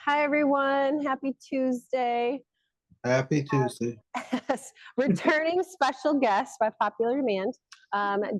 Hi, everyone. Happy Tuesday. Happy Tuesday. Returning special guest by popular demand.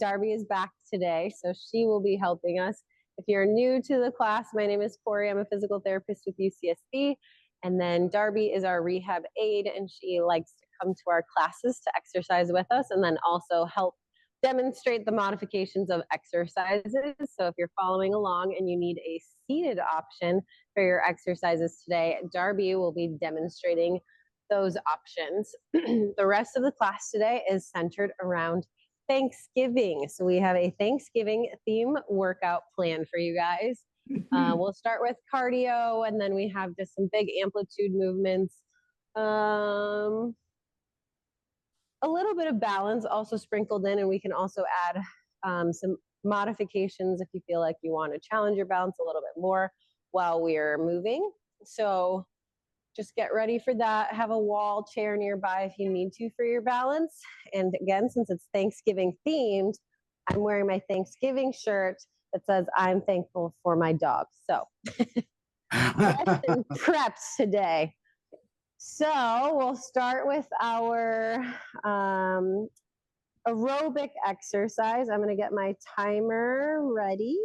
Darby is back today, so she will be helping us. If you're new to the class, my name is Corey. I'm a physical therapist with UCSD. And then Darby is our rehab aide, and she likes to come to our classes to exercise with us and then also help demonstrate the modifications of exercises. So if you're following along and you need a seated option for your exercises today, Darby will be demonstrating those options. The rest of the class today is centered around Thanksgiving. So we have a Thanksgiving theme workout plan for you guys. We'll start with cardio, and then we have just some big amplitude movements. A little bit of balance also sprinkled in, and we can also add some modifications if you feel like you want to challenge your balance a little bit more while we're moving. So just get ready for that. Have a wall chair nearby if you need to for your balance. And again, since it's Thanksgiving themed, I'm wearing my Thanksgiving shirt that says I'm thankful for my dog. So preps today. So we'll start with our aerobic exercise. I'm going to get my timer ready.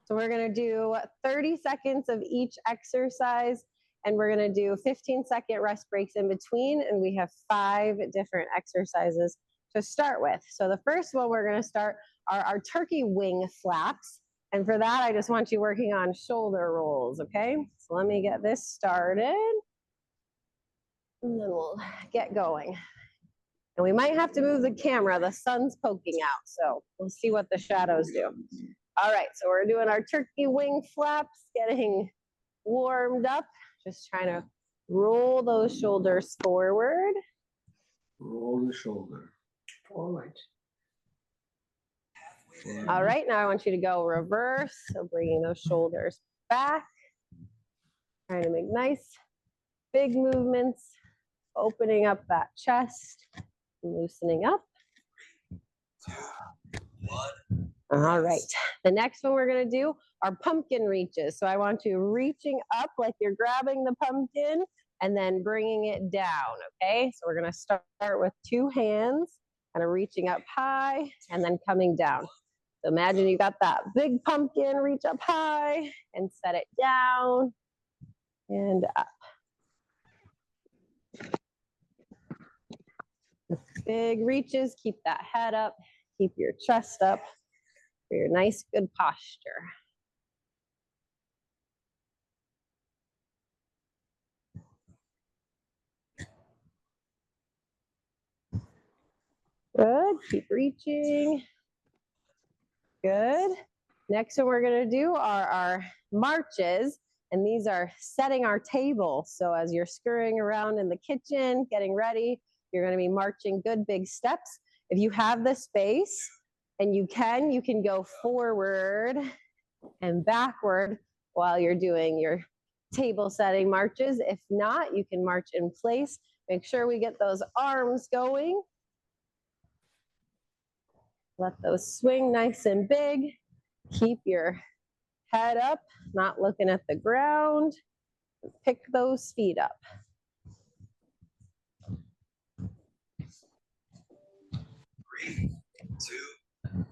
So we're going to do 30 seconds of each exercise, and we're going to do 15-second rest breaks in between, and we have 5 different exercises to start with. So the first one we're going to start are our turkey wing flaps. And for that, I just want you working on shoulder rolls, okay? So let me get this started. And then we'll get going. And we might have to move the camera. The sun's poking out, so we'll see what the shadows do. All right, so we're doing our turkey wing flaps, getting warmed up. Just trying to roll those shoulders forward. Roll the shoulder forward. All right, now I want you to go reverse. So bringing those shoulders back. Trying to make nice, big movements. Opening up that chest, loosening up. All right, the next one we're gonna do are pumpkin reaches. So I want you reaching up like you're grabbing the pumpkin and then bringing it down, okay? So we're gonna start with 2 hands, kind of reaching up high and then coming down. So imagine you got that big pumpkin, reach up high and set it down and up. Big reaches, keep that head up, keep your chest up for your nice, good posture. Good, keep reaching. Good. Next one we're gonna do are our marches, and these are setting our table. So as you're scurrying around in the kitchen, getting ready, you're gonna be marching good big steps. If you have the space and you can go forward and backward while you're doing your table setting marches. If not, you can march in place. Make sure we get those arms going. Let those swing nice and big. Keep your head up, not looking at the ground. Pick those feet up. 3, 2, 1.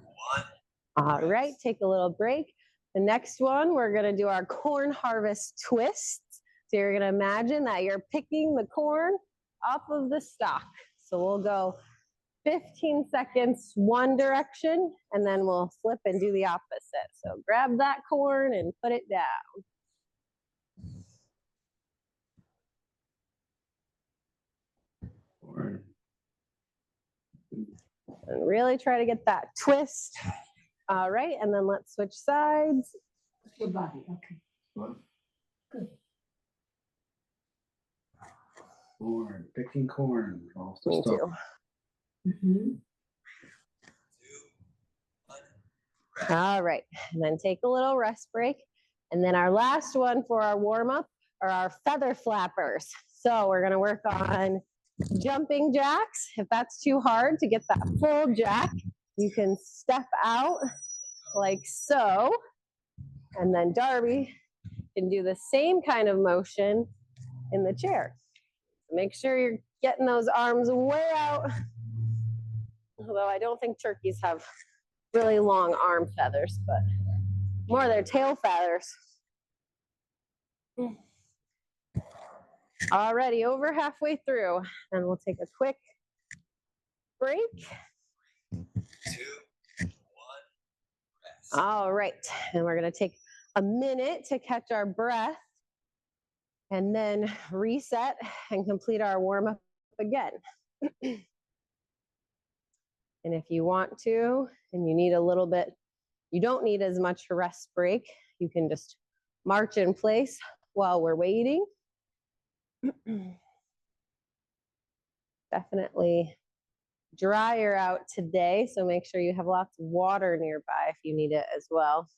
All right, take a little break. The next one, we're gonna do our corn harvest twists. So you're gonna imagine that you're picking the corn off of the stalk. So we'll go 15 seconds one direction, and then we'll flip and do the opposite. So grab that corn and put it down. And really try to get that twist. All right, and then let's switch sides. Your body, okay. What? Good. Corn, picking corn. Me too. All right, and then take a little rest break. And then our last one for our warm-up are our feather flappers. So we're gonna work on jumping jacks. If that's too hard to get that full jack, you can step out like so. And then Darby can do the same kind of motion in the chair. Make sure you're getting those arms way out. Although I don't think turkeys have really long arm feathers, but more their tail feathers. Already over halfway through, and we'll take a quick break. 2, 1, rest. All right, and we're gonna take a minute to catch our breath and then reset and complete our warm-up again. And if you want to, and you need a little bit, you don't need as much rest break, you can just march in place while we're waiting. Definitely drier out today, so make sure you have lots of water nearby if you need it as well.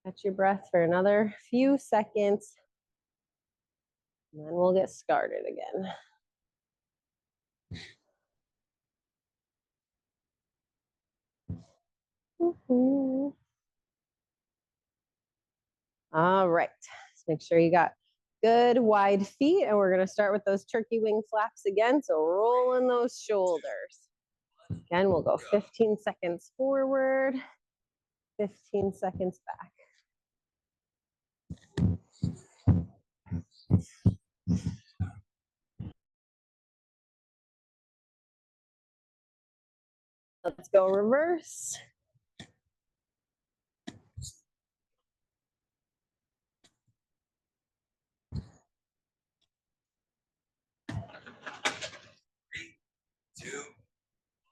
Catch your breath for another few seconds, and then we'll get started again. All right, let's make sure you got good wide feet, and we're gonna start with those turkey wing flaps again, so rolling those shoulders. Again, we'll go 15 seconds forward, 15 seconds back. Let's go reverse.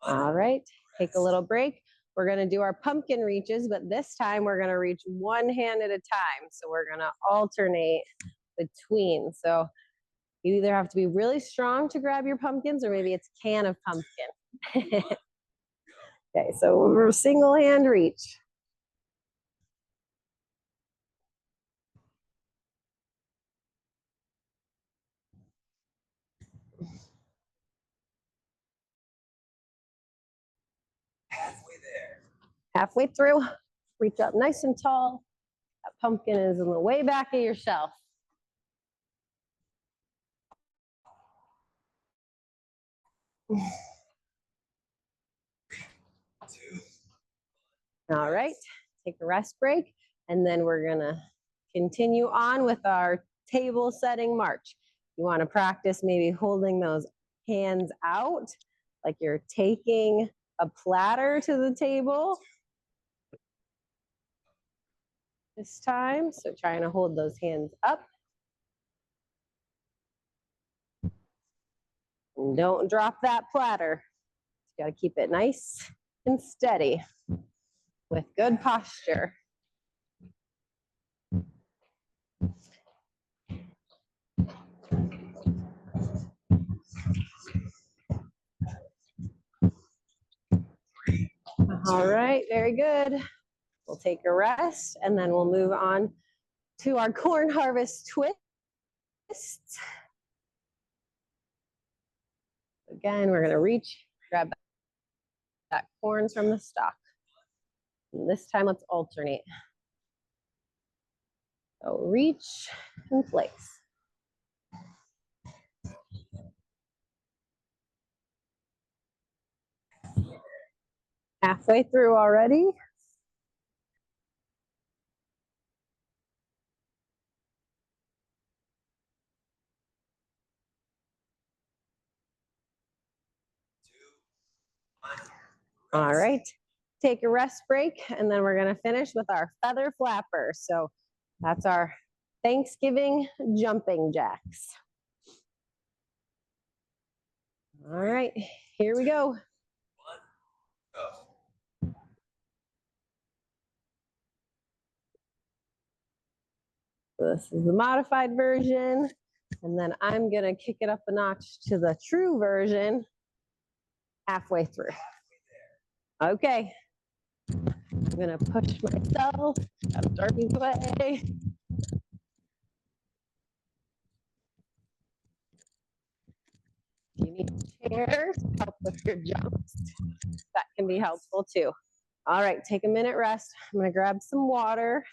All right, take a little break. We're gonna do our pumpkin reaches, but this time we're gonna reach one hand at a time. So we're gonna alternate between. So you either have to be really strong to grab your pumpkins, or maybe it's a can of pumpkin. Okay, so we're single hand reach. Halfway there. Halfway through, reach up nice and tall. That pumpkin is in the way back of your shelf. All right, take a rest break, and then we're gonna continue on with our table setting march. You wanna practice maybe holding those hands out, like you're taking a platter to the table this time. So trying to hold those hands up. And don't drop that platter. You gotta keep it nice and steady with good posture. All right, very good. We'll take a rest, and then we'll move on to our corn harvest twists. Again, we're gonna reach, grab that corn from the stalk. And this time, let's alternate. So reach and place. Halfway through already. All right, take a rest break, and then we're gonna finish with our feather flapper. So that's our Thanksgiving jumping jacks. All right, here we go. 1, go. This is the modified version, and then I'm gonna kick it up a notch to the true version halfway through. Okay, I'm gonna push myself out of Darby's way. If you need chairs to help with your jumps, that can be helpful too. All right, take a minute rest. I'm gonna grab some water.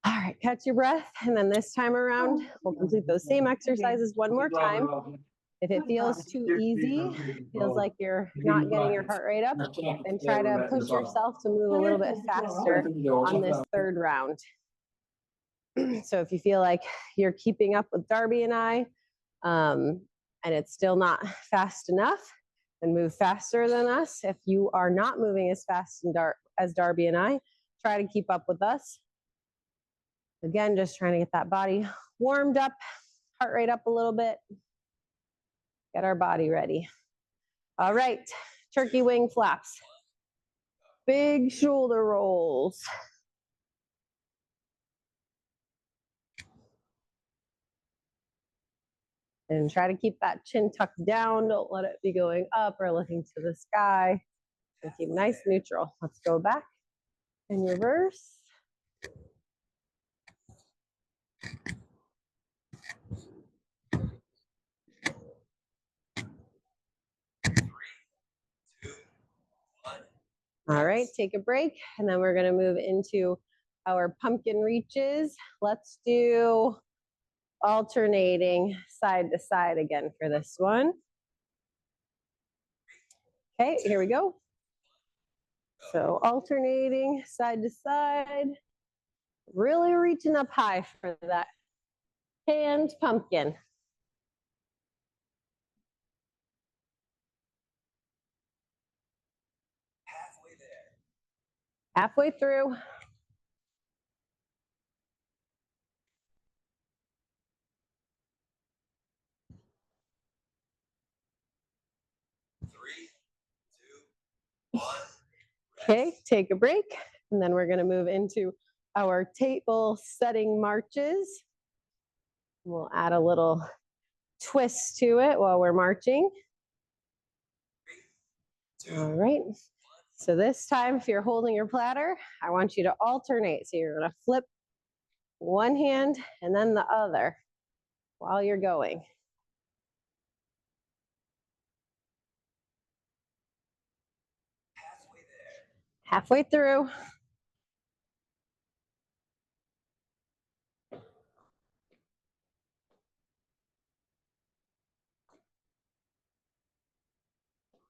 All right, catch your breath. And then this time around, we'll complete those same exercises one more time. If it feels too easy, feels like you're not getting your heart rate up, then try to push yourself to move a little bit faster on this third round. So if you feel like you're keeping up with Darby and I, and it's still not fast enough, then move faster than us. If you are not moving as fast as Darby and I, try to keep up with us. Again, just trying to get that body warmed up, heart rate up a little bit, get our body ready. All right, turkey wing flaps. Big shoulder rolls. And try to keep that chin tucked down. Don't let it be going up or looking to the sky. And keep nice neutral. Let's go back and reverse. All right, take a break, and then we're gonna move into our pumpkin reaches. Let's do alternating side to side again for this one. Okay, here we go. So alternating side to side, really reaching up high for that hand pumpkin. Halfway there. Halfway through. Three, two, one. Okay, take a break, and then we're gonna move into our table setting marches. We'll add a little twist to it while we're marching. All right, so this time, if you're holding your platter, I want you to alternate. So you're gonna flip one hand and then the other while you're going. Halfway there. Halfway through.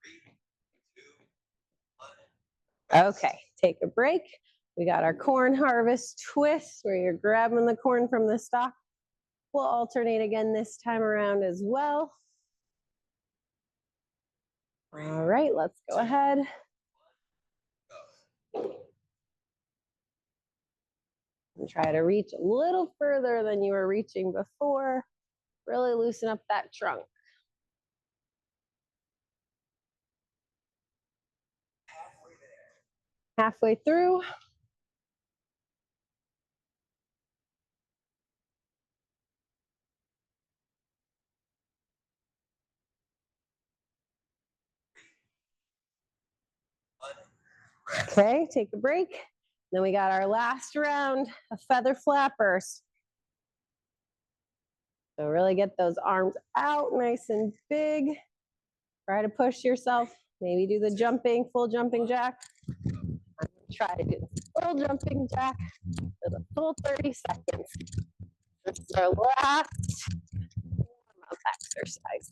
Three, two, one. Okay, take a break. We got our corn harvest twist where you're grabbing the corn from the stalk. We'll alternate again this time around as well. All right, let's go ahead. And try to reach a little further than you were reaching before. Really loosen up that trunk. Halfway there. Halfway through. Okay, take a break. Then we got our last round of feather flappers. So really get those arms out nice and big. Try to push yourself. Maybe do the jumping, full jumping jack. I'm gonna try to do the full jumping jack for the full 30 seconds. This is our last warm-up exercise.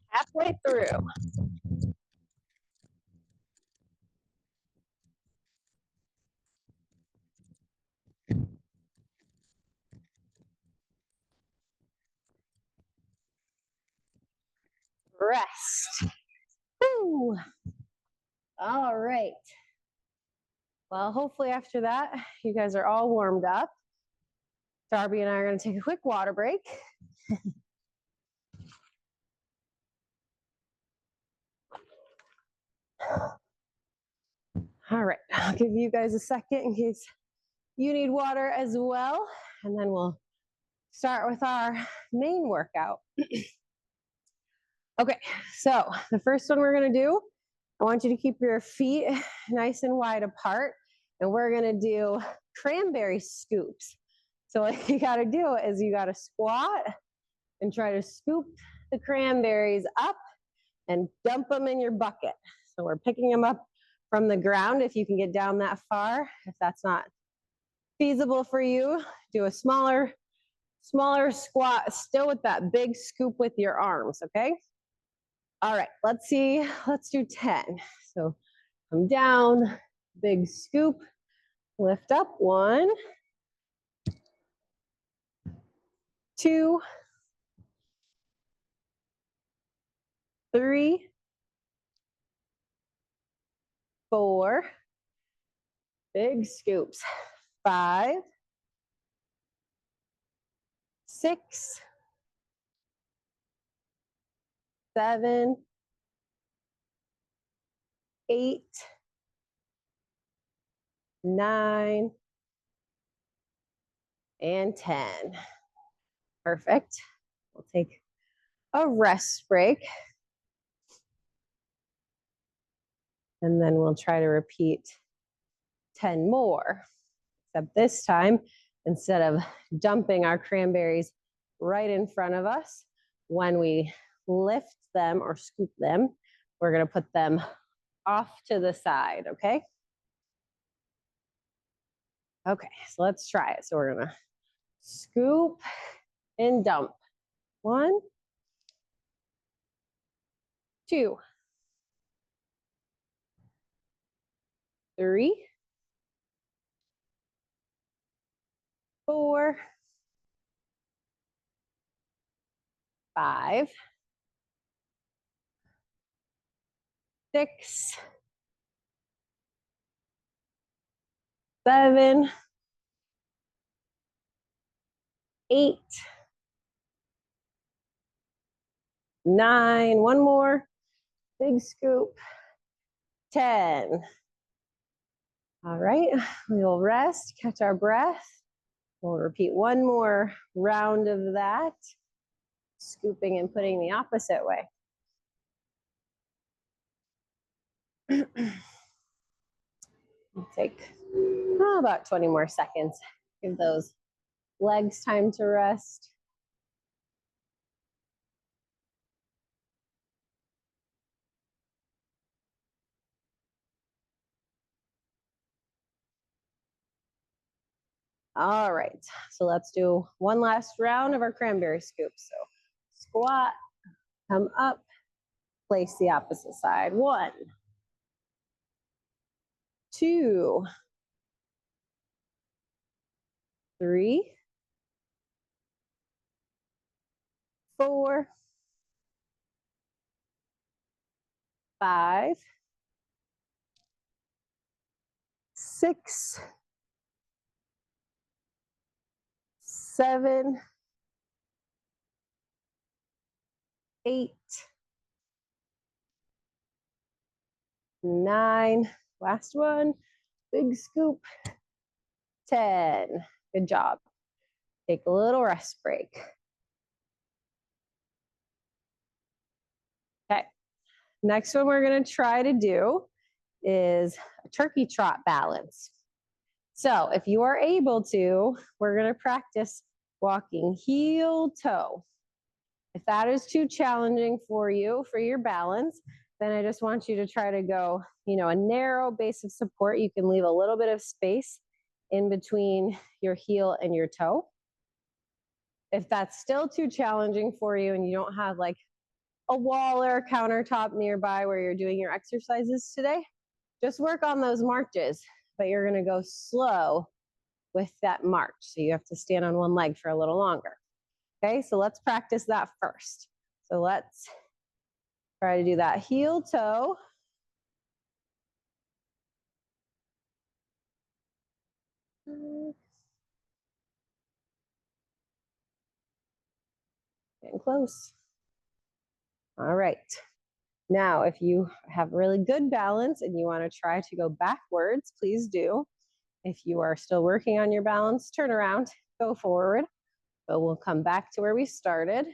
Halfway through. Rest. Woo. All right. Well, hopefully after that, you guys are all warmed up. Darby and I are going to take a quick water break. All right, I'll give you guys a second in case you need water as well, and then we'll start with our main workout. Okay, so the first one we're gonna do, I want you to keep your feet nice and wide apart, and we're gonna do cranberry scoops. So what you gotta do is you gotta squat and try to scoop the cranberries up and dump them in your bucket. So we're picking them up from the ground if you can get down that far. If that's not feasible for you, do a smaller squat, still with that big scoop with your arms, okay? All right, let's see, let's do 10. So come down, big scoop, lift up, 1, 2, 3, 4, big scoops, 5, 6, 7, 8, 9, and 10. Perfect. We'll take a rest break. And then we'll try to repeat 10 more. Except this time, instead of dumping our cranberries right in front of us, when we lift them or scoop them, we're gonna put them off to the side, okay? Okay, so let's try it. So we're gonna scoop and dump. 1, 2, 3, 4, 5, 6, 7, 8, 9, one more, big scoop, 10. All right, we will rest, catch our breath. We'll repeat one more round of that, scooping and putting the opposite way. Take about 20 more seconds. Give those legs time to rest. All right, so let's do one last round of our cranberry scoop. So squat, come up, place the opposite side. 1, 2, 3, 4, 5, 6, 7, 8, 9, last one, big scoop, 10. Good job. Take a little rest break. Okay, next one we're gonna try to do is a turkey trot balance. So if you are able to, we're gonna practice walking heel toe. If that is too challenging for you, for your balance, then I just want you to try to go, a narrow base of support. You can leave a little bit of space in between your heel and your toe. If that's still too challenging for you and you don't have like a wall or a countertop nearby where you're doing your exercises today, just work on those marches, but you're gonna go slow with that march. So you have to stand on one leg for a little longer. Okay, so let's practice that first. So let's try to do that heel toe. Getting close. All right. Now, if you have really good balance and you want to try to go backwards, please do. If you are still working on your balance, turn around, go forward. But we'll come back to where we started.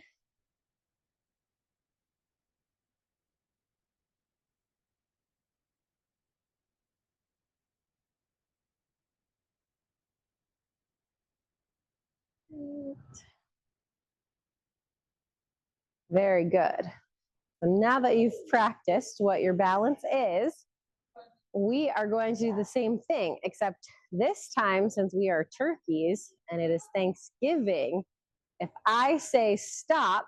Very good. So now that you've practiced what your balance is, we are going to do the same thing, except this time, since we are turkeys and it is Thanksgiving, if I say stop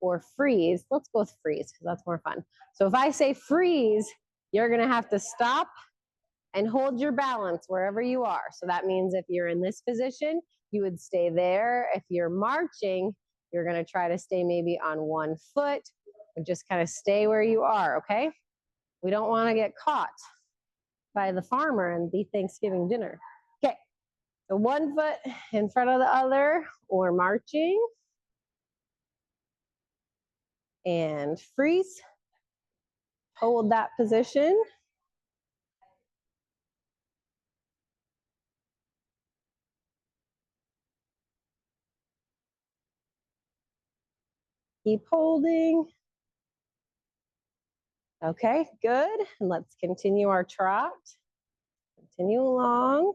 or freeze, let's go with freeze because that's more fun. So if I say freeze, you're gonna have to stop and hold your balance wherever you are. So that means if you're in this position, you would stay there. If you're marching, you're gonna try to stay maybe on one foot and just kind of stay where you are, okay? We don't wanna get caught by the farmer and be Thanksgiving dinner. Okay, so 1 foot in front of the other or marching. And freeze. Hold that position. Keep holding. Okay, good. And let's continue our trot. Continue along.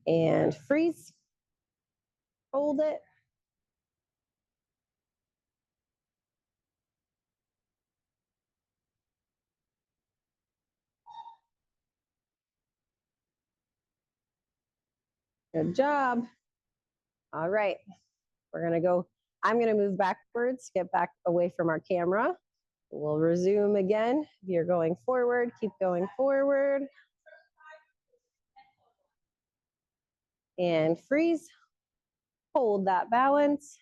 And freeze. Hold it. Good job. All right, we're gonna go. I'm gonna move backwards, get back away from our camera. We'll resume again. If you're going forward, keep going forward. And freeze. Hold that balance.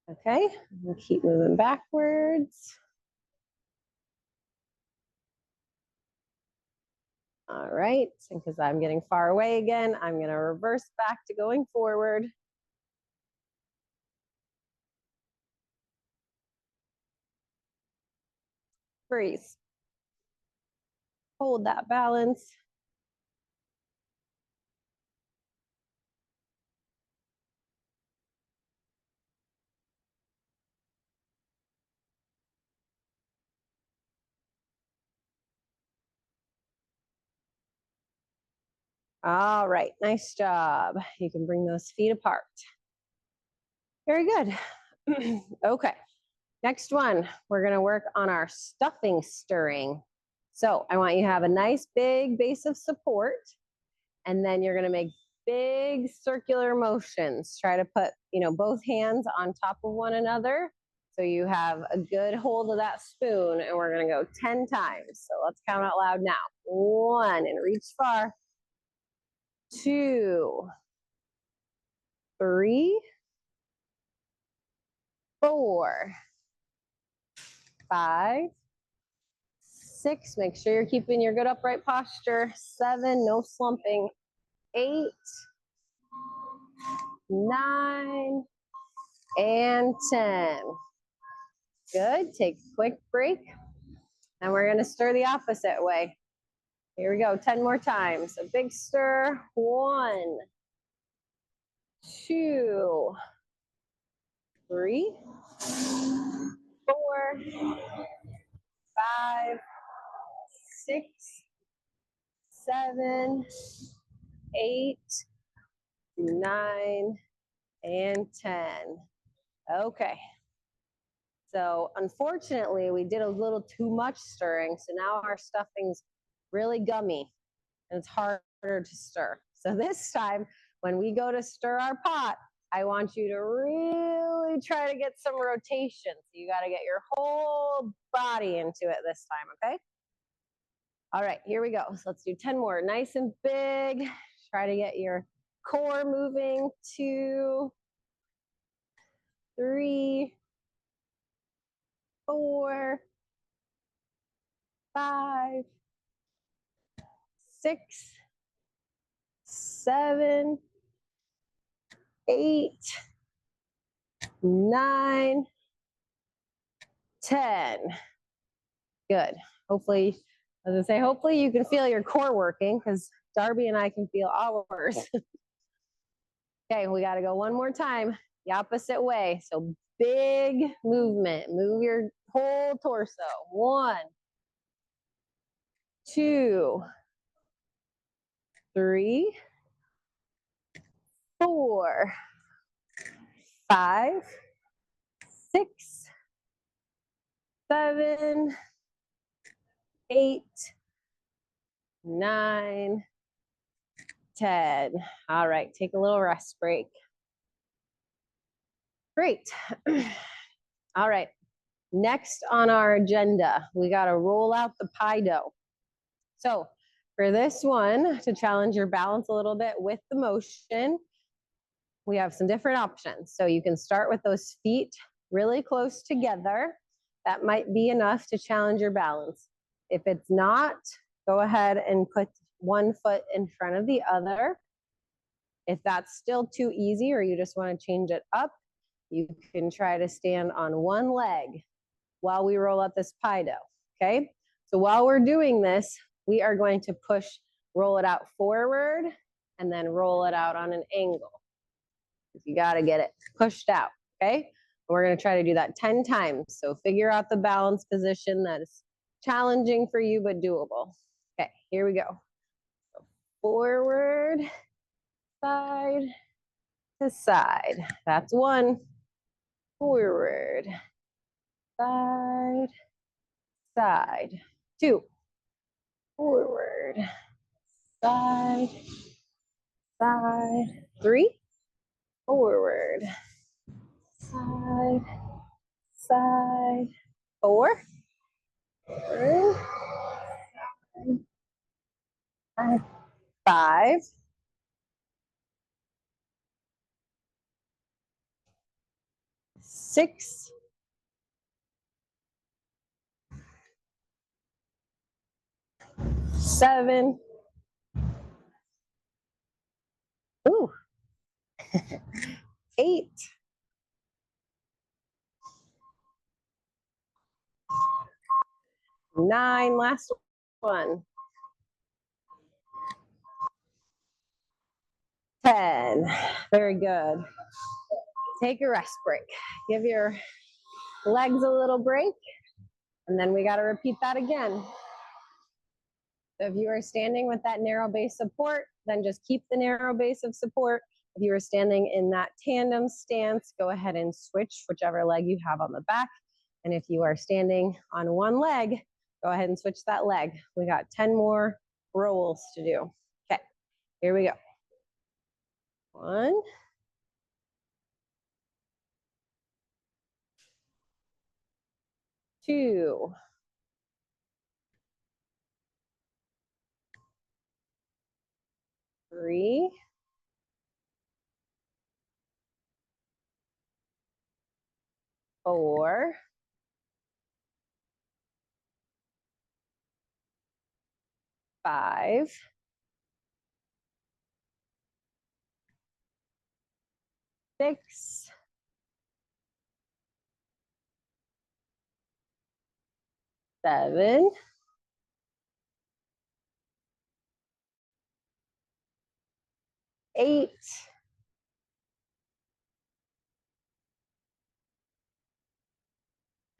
Okay, we'll keep moving backwards. All right, and because I'm getting far away again, I'm gonna reverse back to going forward. Freeze. Hold that balance. All right, nice job. You can bring those feet apart. Very good. Okay, next one, we're gonna work on our stuffing stirring. So I want you to have a nice big base of support, and then you're gonna make big circular motions. Try to put, both hands on top of one another. So you have a good hold of that spoon, and we're gonna go 10 times. So let's count out loud now. 1, and reach far. 2, 3, 4, 5, 6. Make sure you're keeping your good upright posture. 7, no slumping. 8, 9, and 10. Good. Take a quick break. And we're going to stir the opposite way. Here we go. 10 more times. A big stir. 1, 2, 3, 4, 5, 6, 7, 8, 9, and 10. Okay. So unfortunately, we did a little too much stirring. So now our stuffing's really gummy and it's harder to stir. So this time, when we go to stir our pot, I want you to really try to get some rotation. So you got to get your whole body into it this time, okay? All right, here we go. So let's do 10 more. Nice and big. Try to get your core moving. 2, 3, 4, 5, 6, 7, 8, 9, 10. Good. Hopefully, as I say, hopefully you can feel your core working because Darby and I can feel ours. Okay, we got to go one more time, the opposite way. So big movement. Move your whole torso. 1, 2, 3, 4, 5, 6, 7, 8, 9, 10. All right, take a little rest break. Great. All right, next on our agenda, we got to roll out the pie dough. So for this one, to challenge your balance a little bit with the motion, we have some different options. So you can start with those feet really close together. That might be enough to challenge your balance. If it's not, go ahead and put one foot in front of the other. If that's still too easy or you just want to change it up, you can try to stand on one leg while we roll out this pie dough, okay? So while we're doing this, we are going to roll it out forward and then roll it out on an angle. You got to get it pushed out, okay? We're going to try to do that 10 times. So figure out the balance position that is challenging for you but doable. Okay, here we go. So forward, side to side. That's 1. Forward, side, side. 2. Forward, side, side. 3. Forward, side, side. 4. Forward, side, 5. 6. 7. Ooh. 8. 9. Last one. 10. Very good. Take a rest break. Give your legs a little break, and then we got to repeat that again. So if you are standing with that narrow base support, then just keep the narrow base of support. If you are standing in that tandem stance, go ahead and switch whichever leg you have on the back. And if you are standing on one leg, go ahead and switch that leg. We got 10 more rolls to do. Okay, here we go. 1, 2, 3, 4, 5, 6, 7, 8,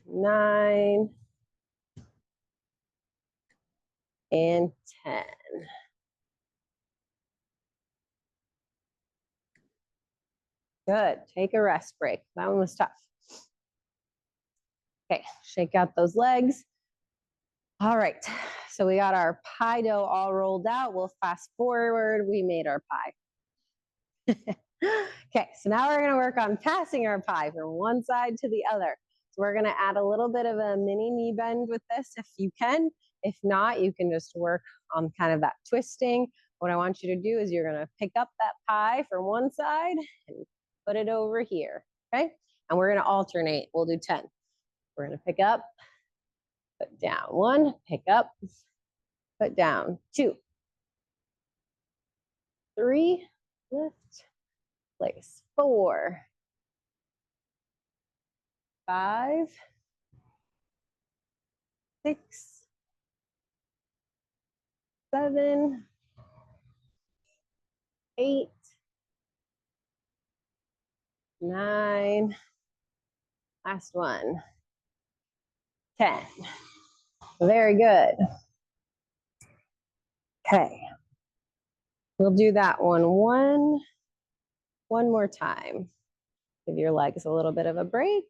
9, and 10. Good. Take a rest break. That one was tough. Okay, shake out those legs. All right, so we got our pie dough all rolled out. We'll fast forward. We made our pie. Okay, so now we're gonna work on passing our pie from one side to the other. So we're gonna add a little bit of a mini knee bend with this if you can. If not, you can just work on kind of that twisting. What I want you to do is you're gonna pick up that pie from one side and put it over here, okay? And we're gonna alternate, we'll do 10. We're gonna pick up, put down. 1, pick up, put down. 2, 3, lift, place. 4, 5, 6, 7, 8, 9, last one, 10. Very good. Okay. We'll do that one more time. Give your legs a little bit of a break.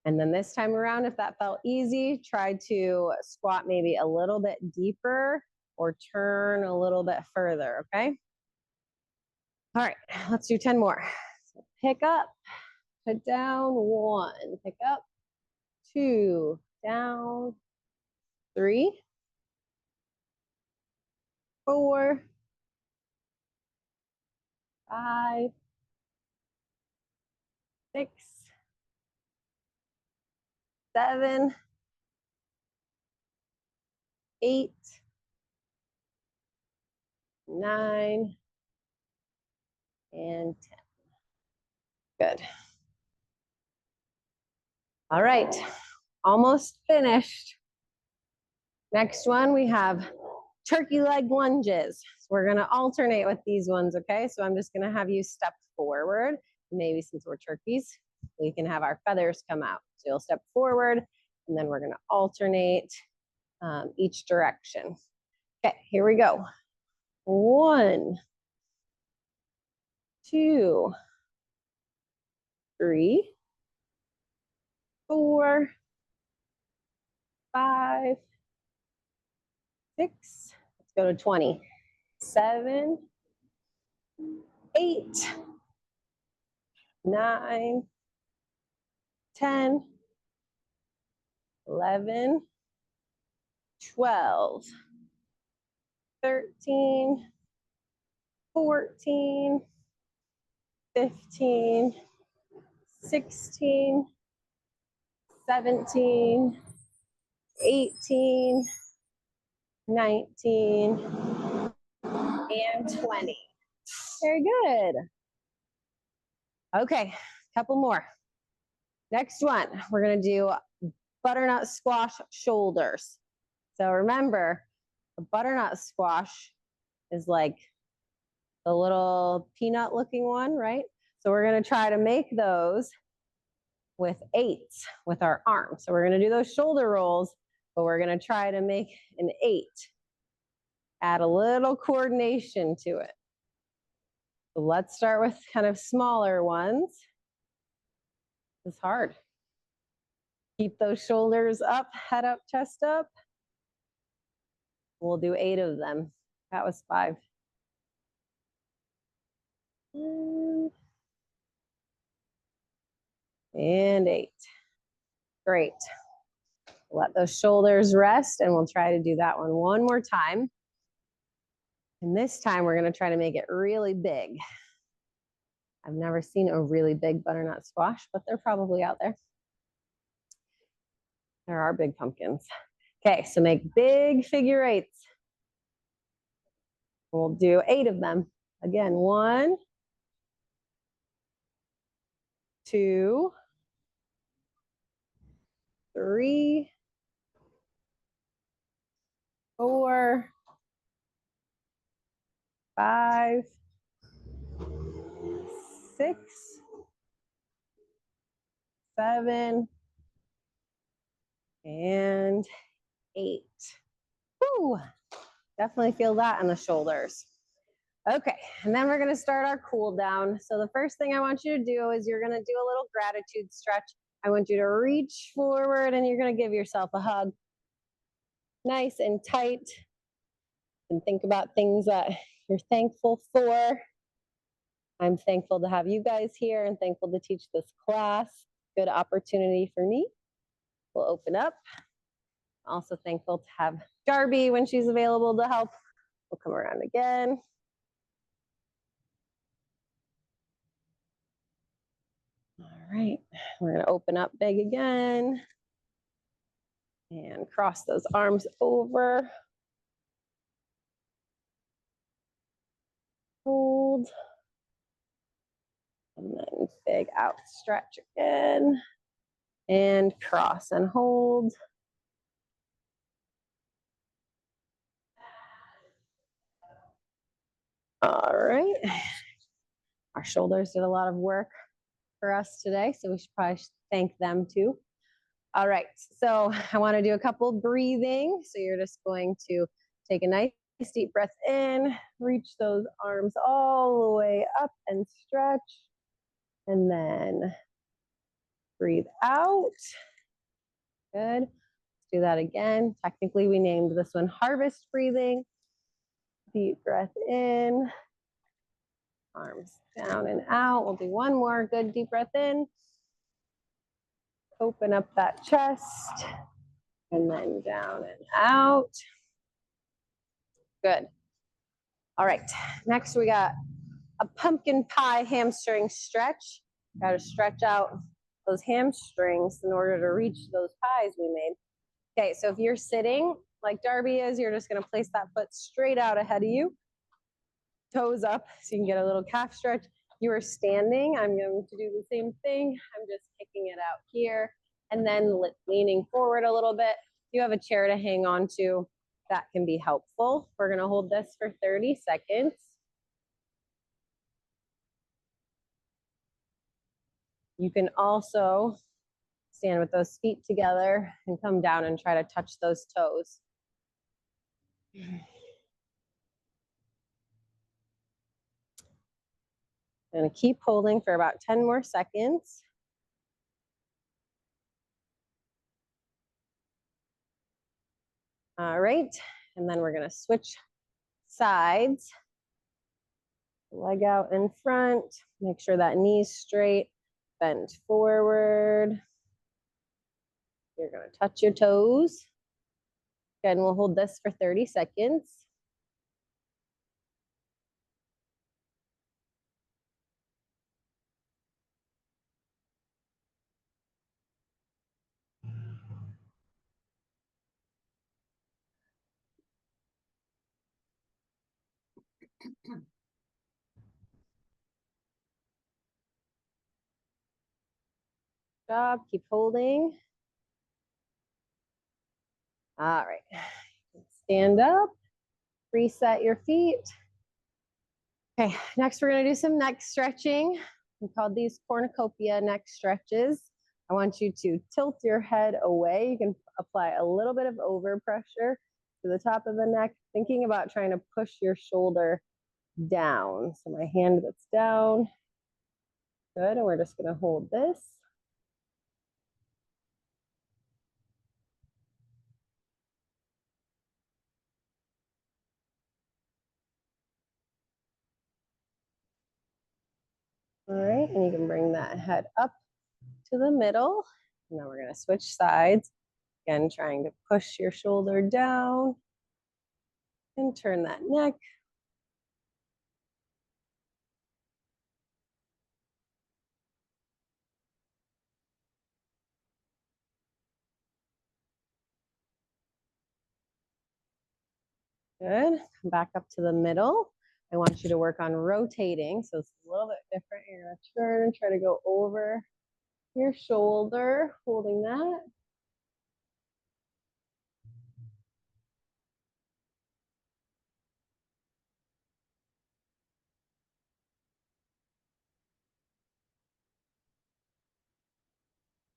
And then this time around, if that felt easy, try to squat maybe a little bit deeper or turn a little bit further, okay? All right, let's do 10 more. So pick up, put down, 1, pick up, 2, down, 3, 4, 5, 6, 7, 8, 9, and 10. Good. All right, almost finished. Next one, we have turkey leg lunges. So we're gonna alternate with these ones, okay? So I'm just gonna have you step forward. Maybe since we're turkeys, we can have our feathers come out. So you'll step forward, and then we're gonna alternate each direction. Okay, here we go. 1, 2, 3, 4, 5, 6, let's go to 20, 7, 8, 9, 10, 11, 12, 13, 14, 15, 16, 17, 18, 19, and 20. Very good. Okay, a couple more. Next one, we're gonna do butternut squash shoulders. So remember, a butternut squash is like the little peanut looking one, right? So we're gonna try to make those with 8s with our arms. So we're gonna do those shoulder rolls, but we're gonna try to make an 8. Add a little coordination to it. So let's start with kind of smaller ones. It's hard. Keep those shoulders up, head up, chest up. We'll do 8 of them. That was 5. And 8. Great. Let those shoulders rest, and we'll try to do that one more time. And this time we're going to try to make it really big. I've never seen a really big butternut squash, but they're probably out there. There are big pumpkins. Okay, so make big figure 8s. We'll do 8 of them. Again, 1, 2, 3, 4, 5, 6, 7, and 8. Woo! Definitely feel that in the shoulders. Okay, and then we're gonna start our cool down. So the first thing I want you to do is you're gonna do a little gratitude stretch. I want you to reach forward and you're gonna give yourself a hug. Nice and tight. And think about things that you're thankful for. I'm thankful to have you guys here and thankful to teach this class. Good opportunity for me. We'll open up. Also thankful to have Darby when she's available to help. We'll come around again. All right, we're gonna open up big again. And cross those arms over. Hold. And then big out stretch again. And cross and hold. All right. Our shoulders did a lot of work for us today, so we should probably thank them too. All right, so I want to do a couple breathing. So you're just going to take a nice deep breath in, reach those arms all the way up and stretch, and then breathe out. Good. Let's do that again. Technically, we named this one harvest breathing. Deep breath in, arms down and out. We'll do one more good deep breath in. Open up that chest, and then down and out. Good. All right, next we got a pumpkin pie hamstring stretch. Got to stretch out those hamstrings in order to reach those pies we made. Okay, so if you're sitting like Darby is, you're just gonna place that foot straight out ahead of you, toes up, so you can get a little calf stretch. You are standing, I'm going to do the same thing. I'm just kicking it out here, and then leaning forward a little bit. If you have a chair to hang on to, that can be helpful. We're gonna hold this for 30 seconds. You can also stand with those feet together and come down and try to touch those toes. I'm gonna keep holding for about 10 more seconds. All right, and then we're gonna switch sides. Leg out in front, make sure that knee's straight, bend forward. You're gonna touch your toes. Again, we'll hold this for 30 seconds. Good job, keep holding. All right, stand up, reset your feet. Okay, next we're gonna do some neck stretching. We called these cornucopia neck stretches. I want you to tilt your head away. You can apply a little bit of overpressure to the top of the neck, thinking about trying to push your shoulder down. So my hand gets down. Good, and we're just gonna hold this. All right, and you can bring that head up to the middle. And then we're gonna switch sides. Again, trying to push your shoulder down and turn that neck. Good, come back up to the middle. I want you to work on rotating, so it's a little bit different. You're gonna turn and try to go over your shoulder, holding that.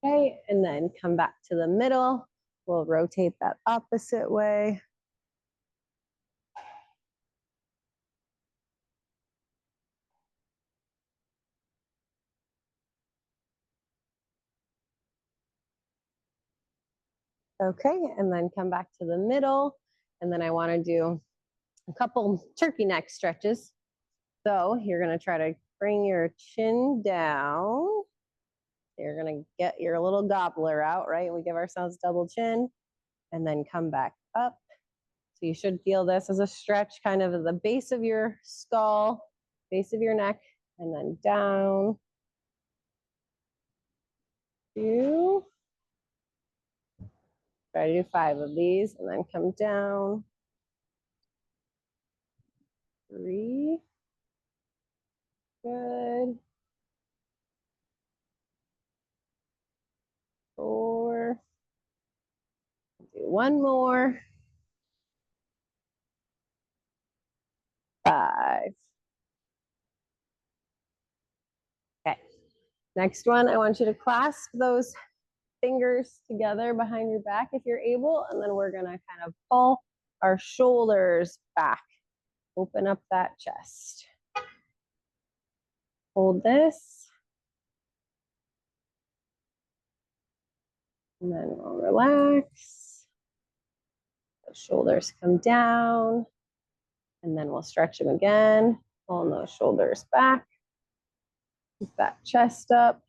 Okay, and then come back to the middle. We'll rotate that opposite way. Okay, and then come back to the middle. And then I wanna do a couple turkey neck stretches. So you're gonna try to bring your chin down. You're gonna get your little gobbler out, right? We give ourselves double chin and then come back up. So you should feel this as a stretch kind of at the base of your skull, base of your neck, and then down. 2. Try to do 5 of these and then come down. 3. Good. 4. Do one more. 5. Next one, I want you to clasp those fingers together behind your back if you're able, and then we're gonna kind of pull our shoulders back. Open up that chest. Hold this. And then we'll relax. The shoulders come down. And then we'll stretch them again. Pulling those shoulders back. Keep that chest up.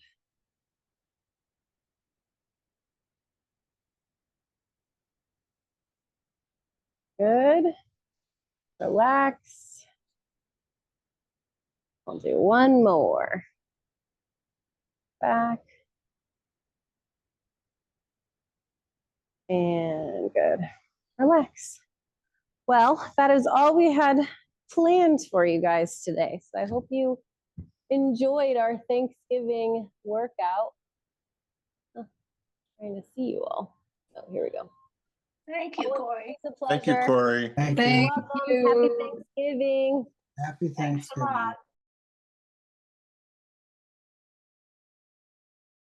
Good. Relax. I'll do one more. Back. And good. Relax. Well, that is all we had planned for you guys today. So I hope you enjoyed our Thanksgiving workout. Oh, trying to see you all. Oh, here we go. Thank you, Corey. It's a Thank you, pleasure. Corey. Thank You're you. welcome. Happy Thanksgiving. Happy Thanks a Thanksgiving. lot.